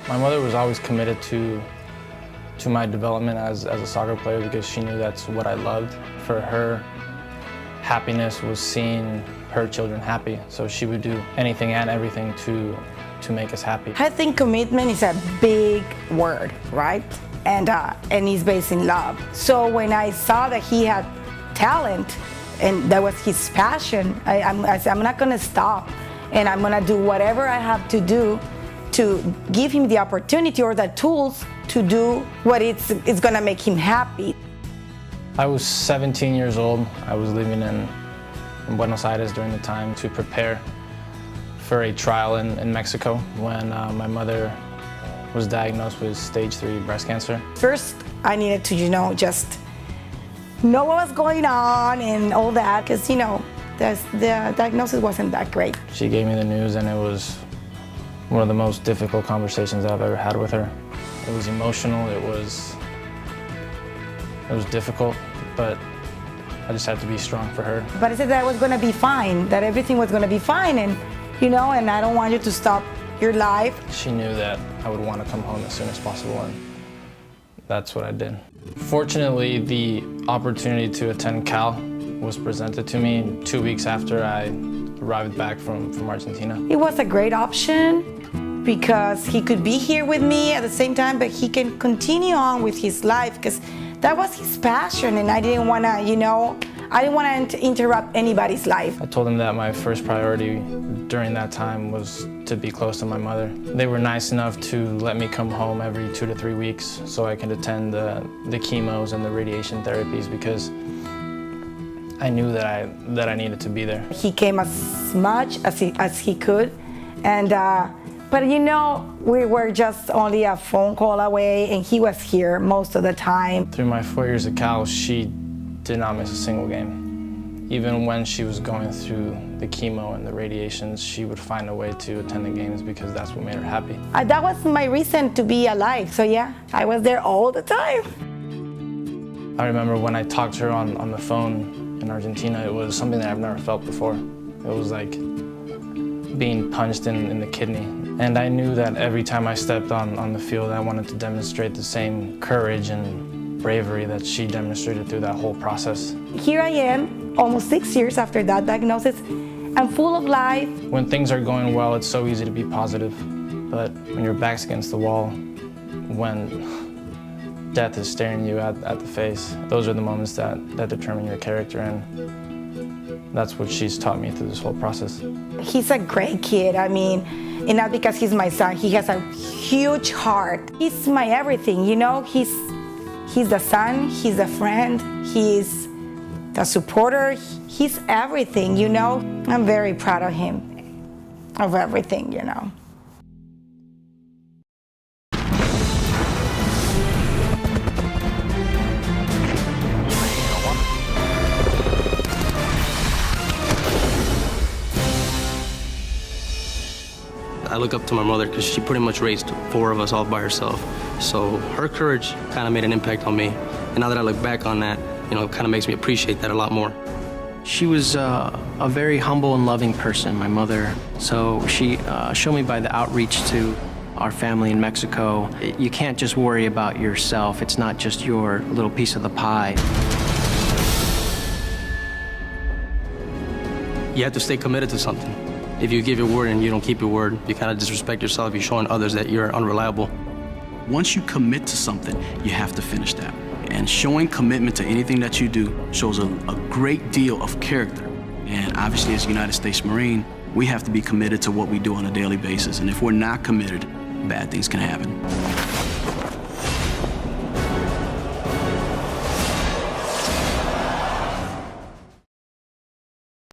My mother was always committed to my development as a soccer player because she knew that's what I loved. For her, happiness was seeing her children happy, so she would do anything and everything to make us happy. I think commitment is a big word, right? And it's based in love. So when I saw that he had talent and that was his passion, I said, I'm not gonna stop, and I'm gonna do whatever I have to do to give him the opportunity or the tools to do what it's gonna make him happy. I was 17 years old. I was living in Buenos Aires during the time to prepare for a trial in Mexico when my mother was diagnosed with stage 3 breast cancer. First, I needed to, just know what was going on and all that, because, the diagnosis wasn't that great. She gave me the news, and it was one of the most difficult conversations I've ever had with her. It was emotional, it was difficult, but I just had to be strong for her. But I said that I was gonna be fine, that everything was gonna be fine, and and I don't want you to stop your life. She knew that I would want to come home as soon as possible, and that's what I did. Fortunately, the opportunity to attend Cal was presented to me 2 weeks after I arrived back from Argentina. It was a great option because he could be here with me at the same time, but he can continue on with his life because that was his passion, and I didn't want to, I didn't want to interrupt anybody's life. I told him that my first priority during that time was to be close to my mother. They were nice enough to let me come home every 2 to 3 weeks so I could attend the chemos and the radiation therapies because I knew that I needed to be there. He came as much as he could, and but we were just only a phone call away, and he was here most of the time. Through my 4 years at Cal, she did not miss a single game. Even when she was going through the chemo and the radiations, she would find a way to attend the games because that's what made her happy. That was my reason to be alive, so yeah, I was there all the time. I remember when I talked to her on the phone in Argentina, it was something that I've never felt before. It was like being punched in the kidney. And I knew that every time I stepped on the field, I wanted to demonstrate the same courage and bravery that she demonstrated through that whole process. Here I am, almost 6 years after that diagnosis. I'm full of life. When things are going well, it's so easy to be positive. But when your back's against the wall, when death is staring you at the face, those are the moments that determine your character, and that's what she's taught me through this whole process. He's a great kid, and not because he's my son, he has a huge heart. He's my everything, he's the son, he's a friend, he's the supporter, he's everything, I'm very proud of him, of everything, I look up to my mother because she pretty much raised 4 of us all by herself. So her courage kind of made an impact on me. And now that I look back on that, it kind of makes me appreciate that a lot more. She was a very humble and loving person, my mother. So she showed me by the outreach to our family in Mexico, you can't just worry about yourself. It's not just your little piece of the pie. You have to stay committed to something. If you give your word and you don't keep your word, you kind of disrespect yourself. You're showing others that you're unreliable. Once you commit to something, you have to finish that. And showing commitment to anything that you do shows a great deal of character. And obviously, as a United States Marine, we have to be committed to what we do on a daily basis. And if we're not committed, bad things can happen.